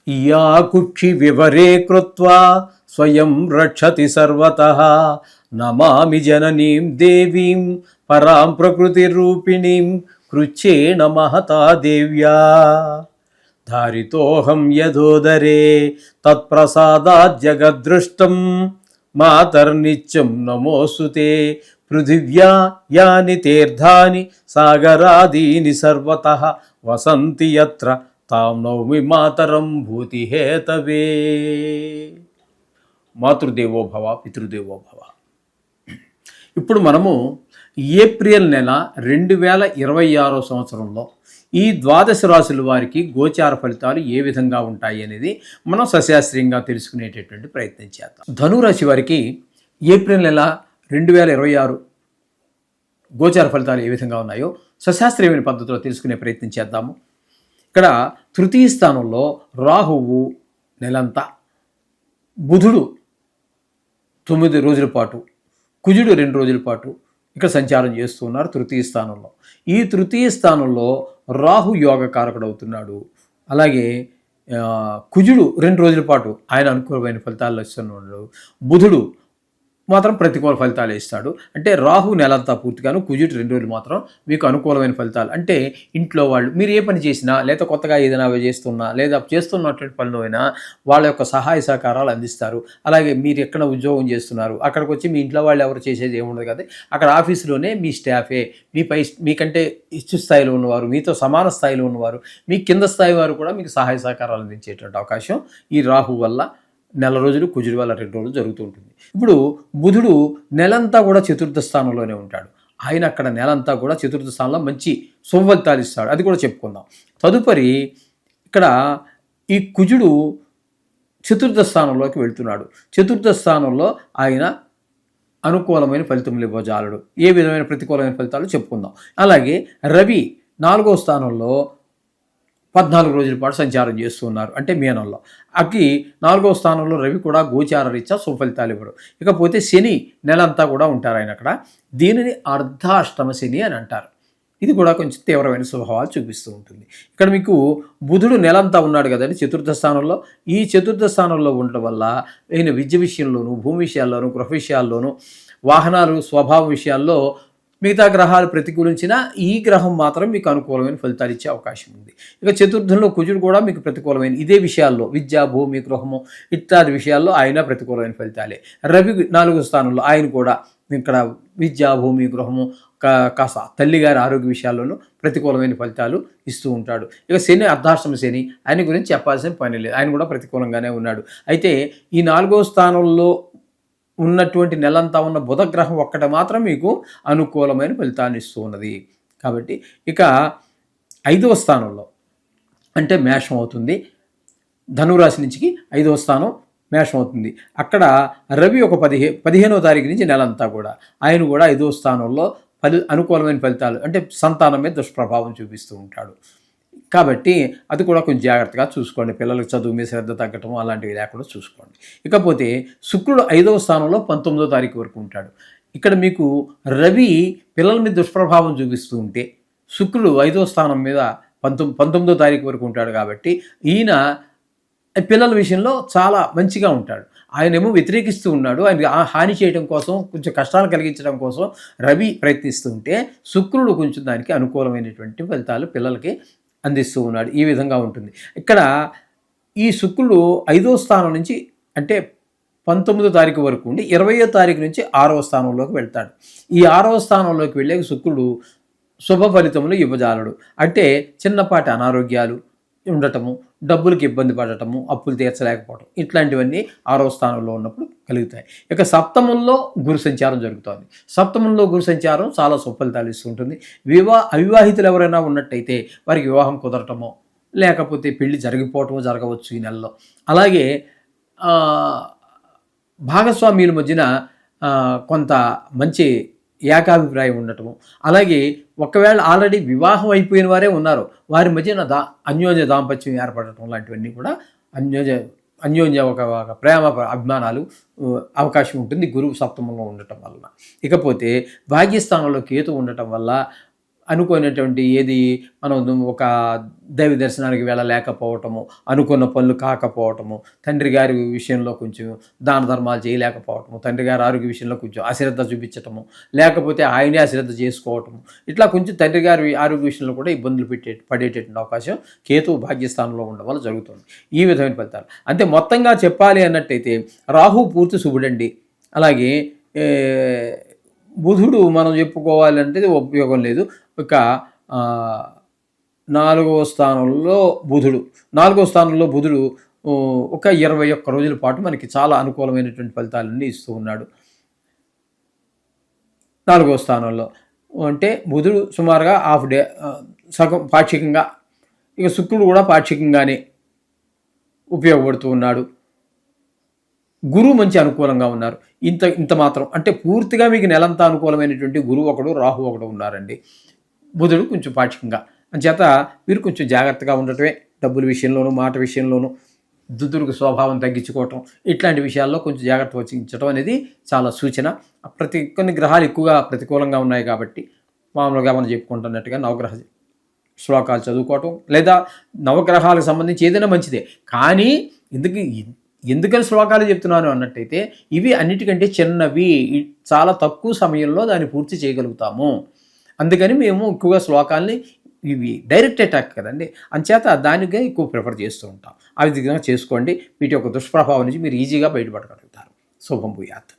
Yeah కుక్షి వివరే కృత్వా స్వయం రక్షతి సర్వతః నమామి జననీం దేవీం పరాం ప్రకృతిరూపిణీం కృచ్ఛేణ మహతా దేవ్యా ధారితోహం యథోదరే తత్ప్రసాదాత్ జగద్దృష్టం మాతర్నిత్యం నమోస్తుతే పృథివ్యా యాని తీర్థాని సాగరాదీని సర్వతః వసంతి యత్ర తాం నౌమి మాతరం భూతిహేతవే. మాతృదేవో భవ పితృదేవో భవ. ఇప్పుడు మనము ఏప్రిల్ నెల 2026 సంవత్సరంలో ఈ ద్వాదశ రాశుల వారికి గోచార ఫలితాలు ఏ విధంగా ఉంటాయి అనేది మనం సశాస్త్రీయంగా తెలుసుకునేటటువంటి ప్రయత్నం చేద్దాం. ధనురాశి వారికి ఏప్రిల్ నెల 2026 గోచార ఫలితాలు ఏ విధంగా ఉన్నాయో సశాస్త్రీయమైన పద్ధతిలో తెలుసుకునే ప్రయత్నం చేద్దాము. ఇక్కడ తృతీయ స్థానంలో రాహువు నెలంతా, బుధుడు 9 రోజుల పాటు, కుజుడు 2 రోజుల పాటు ఇక్కడ సంచారం చేస్తూ ఉన్నారు తృతీయ స్థానంలో. ఈ తృతీయ స్థానంలో రాహు యోగకారకుడు అవుతున్నాడు. అలాగే కుజుడు 2 రోజుల పాటు ఆయన అనుకూలమైన ఫలితాలు ఇస్తున్నాడు. బుధుడు మాత్రం ప్రతికూల ఫలితాలు ఇస్తాడు. అంటే రాహు నెలంతా పూర్తిగాను, కుజుడు 2 రోజులు మాత్రం మీకు అనుకూలమైన ఫలితాలు. అంటే ఇంట్లో వాళ్ళు మీరు ఏ పని చేసినా, లేదా కొత్తగా ఏదైనా చేస్తున్నా, లేదా చేస్తున్నటువంటి పనులు అయినా వాళ్ళ యొక్క సహాయ సహకారాలు అందిస్తారు. అలాగే మీరు ఎక్కడ ఉద్యోగం చేస్తున్నారు, అక్కడికి వచ్చి మీ ఇంట్లో వాళ్ళు ఎవరు చేసేది ఏముండదు కదా, అక్కడ ఆఫీసులోనే మీ స్టాఫే, మీకంటే ఇష్ట స్థాయిలో ఉన్నవారు, మీతో సమాన స్థాయిలో ఉన్నవారు, మీ కింద స్థాయి వారు కూడా మీకు సహాయ సహకారాలు అందించేటువంటి అవకాశం ఈ రాహు వల్ల నెల రోజులు, కుజుడి వల్ల 2 రోజులు జరుగుతూ ఉంటుంది. ఇప్పుడు బుధుడు నెలంతా కూడా చతుర్థ స్థానంలోనే ఉంటాడు. ఆయన అక్కడ నెలంతా కూడా చతుర్థ స్థానంలో మంచి శుభఫలితాలు ఇస్తాడు. అది కూడా చెప్పుకుందాం. తదుపరి ఇక్కడ ఈ కుజుడు చతుర్థ స్థానంలోకి వెళ్తున్నాడు. చతుర్థ స్థానంలో ఆయన అనుకూలమైన ఫలితములు ఇవ్వజాలడు. ఏ విధమైన ప్రతికూలమైన ఫలితాలు చెప్పుకుందాం. అలాగే రవి 4వ స్థానంలో 14 రోజుల పాటు సంచారం చేస్తూ ఉన్నారు. అంటే మీనంలో. అకి 4వ స్థానంలో రవి కూడా గోచార రీత్యా సుఫలితాలు ఇవ్వరు. ఇకపోతే శని నెలంతా కూడా ఉంటారు ఆయన అక్కడ. దీనిని అర్ధాష్టమ శని అని అంటారు. ఇది కూడా కొంచెం తీవ్రమైన స్వభావాలు చూపిస్తూ ఉంటుంది. ఇక్కడ మీకు బుధుడు నెలంతా ఉన్నాడు కదండి చతుర్థ స్థానంలో. ఈ చతుర్థ స్థానంలో ఉండటం వల్ల ఆయన విద్య విషయంలోనూ, భూమి విషయాల్లోనూ, గృహ విషయాల్లోనూ, వాహనాలు స్వభావం విషయాల్లో మిగతా గ్రహాలు ప్రతికూలించినా ఈ గ్రహం మాత్రం మీకు అనుకూలమైన ఫలితాలు ఇచ్చే అవకాశం ఉంది. ఇక చతుర్థంలో కుజుడు కూడా మీకు ప్రతికూలమైన ఇదే విషయాల్లో విద్య, భూమి, గృహము ఇత్యాది విషయాల్లో ఆయన ప్రతికూలమైన ఫలితాలే. రవి 4వ స్థానంలో ఆయన కూడా ఇక్కడ విద్య, భూమి, గృహము, కాస్త తల్లిగారి ఆరోగ్య విషయాల్లోనూ ప్రతికూలమైన ఫలితాలు ఇస్తూ ఉంటాడు. ఇక శని అర్ధాష్టమ శని, ఆయన గురించి చెప్పాల్సిన పని లేదు. ఆయన కూడా ప్రతికూలంగానే ఉన్నాడు. అయితే ఈ 4వ స్థానంలో ఉన్నటువంటి నెలంతా ఉన్న బుధగ్రహం ఒక్కటి మాత్రం మీకు అనుకూలమైన ఫలితాన్ని ఇస్తూ ఉన్నది. కాబట్టి ఇక 5వ స్థానంలో అంటే మేషం అవుతుంది. ధనురాశి నుంచి 5వ స్థానం మేషం అవుతుంది. అక్కడ రవి ఒక 15వ తారీఖు నుంచి నెలంతా కూడా ఆయన కూడా 5వ స్థానంలో అనుకూలమైన ఫలితాలు అంటే సంతానం మీద దుష్ప్రభావం చూపిస్తూ ఉంటాడు. కాబట్టి అది కూడా కొంచెం జాగ్రత్తగా చూసుకోండి. పిల్లలకు చదువు మీద శ్రద్ధ తగ్గటం అలాంటివి లేకుండా చూసుకోండి. ఇకపోతే శుక్రుడు 5వ స్థానంలో 19వ తారీఖు వరకు ఉంటాడు. ఇక్కడ మీకు రవి పిల్లల మీద దుష్ప్రభావం చూపిస్తూ ఉంటే శుక్రుడు 5వ స్థానం మీద 19వ తారీఖు వరకు ఉంటాడు. కాబట్టి ఈయన పిల్లల విషయంలో చాలా మంచిగా ఉంటాడు. ఆయనేమో వ్యతిరేకిస్తూ ఉన్నాడు. ఆయన హాని చేయడం కోసం, కొంచెం కష్టాలు కలిగించడం కోసం రవి ప్రయత్నిస్తూ ఉంటే శుక్రుడు కొంచెం దానికి అనుకూలమైనటువంటి ఫలితాలు పిల్లలకి అందిస్తూ ఉన్నాడు. ఈ విధంగా ఉంటుంది. ఇక్కడ ఈ శుక్రుడు 5వ స్థానం నుంచి అంటే 19వ తారీఖు వరకు ఉండి 20వ తారీఖు నుంచి 6వ స్థానంలోకి వెళ్తాడు. ఈ 6వ స్థానంలోకి వెళ్ళే శుక్రుడు శుభ ఫలితములు ఇవ్వజాలడు. అంటే చిన్నపాటి అనారోగ్యాలు ఉండటము, డబ్బులకి ఇబ్బంది పడటము, అప్పులు తీర్చలేకపోవడం ఇట్లాంటివన్నీ 6వ స్థానంలో ఉన్నప్పుడు కలుగుతాయి. ఇక సప్తమంలో గురు సంచారం జరుగుతుంది. సప్తమంలో గురు సంచారం చాలా సుఫలితాలు ఇస్తుంటుంది. అవివాహితులు ఎవరైనా ఉన్నట్టయితే వారికి వివాహం కుదరటమో, లేకపోతే పెళ్లి జరిగిపోవటమో జరగవచ్చు ఈ నెలలో. అలాగే భాగస్వామ్యుల మధ్యన కొంత మంచి ఏకాభిప్రాయం ఉండటము, అలాగే ఒకవేళ ఆల్రెడీ వివాహం అయిపోయిన వారే ఉన్నారు వారి మధ్యన అన్యోన్య దాంపత్యం ఏర్పడటం లాంటివన్నీ కూడా అన్యోన్య ఒక ప్రేమ అభిమానాలు అవకాశం ఉంటుంది గురువు సప్తమంలో ఉండటం వలన. ఇకపోతే భాగ్యస్థానంలో కేతు ఉండటం వల్ల అనుకునేటువంటి ఏది మనం ఒక దైవ దర్శనానికి వెళ్ళలేకపోవటము, అనుకున్న పనులు కాకపోవటము, తండ్రి గారి విషయంలో కొంచెం దాన ధర్మాలు చేయలేకపోవటము, తండ్రి గారి ఆరోగ్య విషయంలో కొంచెం అశ్రద్ధ చూపించటము, లేకపోతే ఆయనే అశ్రద్ధ చేసుకోవటము, ఇట్లా కొంచెం తండ్రి గారి ఆరోగ్య విషయంలో కూడా ఇబ్బందులు పడేటటువంటి అవకాశం కేతువు భాగ్యస్థానంలో ఉండడం వల్ల జరుగుతుంది. ఈ విధమైన ఫలితాలు. అంతే మొత్తంగా చెప్పాలి అన్నట్టయితే రాహు పూర్తి శుభుడండి. అలాగే బుధుడు మనం చెప్పుకోవాలంటే ఉపయోగం లేదు. ఇక 4వ స్థానంలో బుధుడు ఒక 21 రోజుల పాటు మనకి చాలా అనుకూలమైనటువంటి ఫలితాలన్నీ ఇస్తూ ఉన్నాడు 4వ స్థానంలో. అంటే బుధుడు సుమారుగా హాఫ్ డే, సగం పాక్షికంగా. ఇక శుక్రుడు కూడా పాక్షికంగానే ఉపయోగపడుతూ ఉన్నాడు. గురువు మంచి అనుకూలంగా ఉన్నారు. ఇంత మాత్రం అంటే పూర్తిగా మీకు నెలంతా అనుకూలమైనటువంటి గురువు ఒకడు, రాహు ఒకడు ఉన్నారండి. బుధుడు కొంచెం పాక్షికంగా. అంచేత వీరు కొంచెం జాగ్రత్తగా ఉండటమే, డబ్బుల విషయంలోనూ మాట విషయంలోనూ దుద్దురుకు స్వభావం తగ్గించుకోవటం, ఇట్లాంటి విషయాల్లో కొంచెం జాగ్రత్త వహించడం అనేది చాలా సూచన. కొన్ని గ్రహాలు ఎక్కువగా ప్రతికూలంగా ఉన్నాయి కాబట్టి మామూలుగా మనం చెప్పుకుంటున్నట్టుగా నవగ్రహ శ్లోకాలు చదువుకోవటం, లేదా నవగ్రహాలకు సంబంధించి ఏదైనా మంచిదే. కానీ ఎందుకని శ్లోకాలు చెప్తున్నాను అన్నట్టయితే ఇవి అన్నిటికంటే చిన్నవి, చాలా తక్కువ సమయంలో దాన్ని పూర్తి చేయగలుగుతాము. అందుకని మేము ఎక్కువగా శ్లోకాల్ని, ఇవి డైరెక్ట్ అటాక్ కదండి, అంచేత దానిగా ఎక్కువ ప్రిఫర్ చేస్తూ ఉంటాం. ఆ విధంగా చేసుకోండి. వీటి యొక్క దుష్ప్రభావం నుంచి మీరు ఈజీగా బయటపడగలుగుతారు. శుభం భూయాత్.